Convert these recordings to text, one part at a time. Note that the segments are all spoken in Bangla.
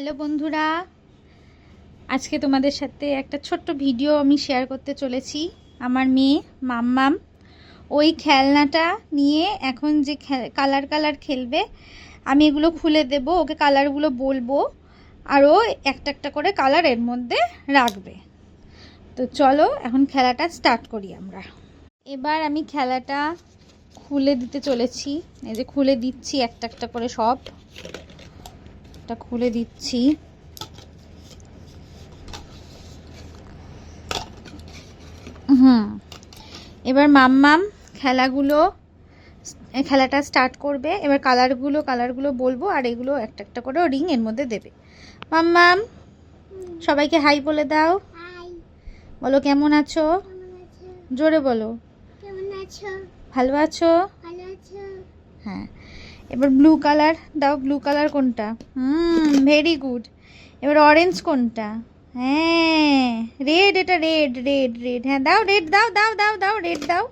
হ্যালো বন্ধুরা, আজকে তোমাদের সাথে একটা ছোট্ট ভিডিও আমি শেয়ার করতে চলেছি। আমার মেয়ে মাম্মাম ওই খেলনাটা নিয়ে এখন যে কালার খেলবে, আমি এগুলো খুলে দেব, ওকে কালারগুলো বলবো আর ও একটা একটা করে কালার এর মধ্যে রাখবে। তো চলো এখন খেলাটা স্টার্ট করি আমরা। এবার আমি খেলাটা খুলে দিতে চলেছি। এই যে খুলে দিচ্ছি একটা একটা করে, সব খুলে দিচ্ছি। এবার মাম্মাম খেলাটা স্টার্ট করবে। এবার কালারগুলো বলবো আর এগুলো একটা একটা করে রিং এর মধ্যে দেবে। মাম্মাম সবাইকে হাই বলে দাও। বলো কেমন আছো, জোরে বলো। ভালো আছো? হ্যাঁ, এবার ব্লু কালার দাও। ব্লু কালার কোনটা? Very good. এবার অরেঞ্জ কোনটা? হ্যাঁ, রেড। এটা রেড। হ্যাঁ, দাও রেড, দাও রেড দাও।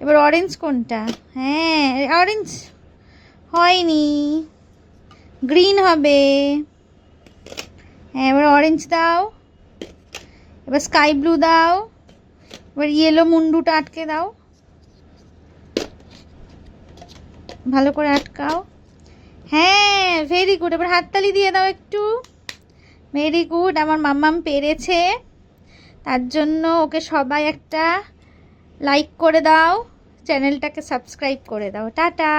এবার অরেঞ্জ কোনটা? হ্যাঁ, অরেঞ্জ হয়নি, গ্রিন হবে। হ্যাঁ, এবার অরেঞ্জ দাও। এবার স্কাই ব্লু দাও। এবার ইয়েলো মুন্ডুটা আটকে দাও, ভালো করে আটকাও। হ্যাঁ, ভেরি গুড। এবার হাততালি দিয়ে দাও একটু। ভেরি গুড, আমার মাম্মাম পেরেছে। তার জন্য ওকে সবাই একটা লাইক করে দাও, চ্যানেলটাকে সাবস্ক্রাইব করে দাও। টাটা।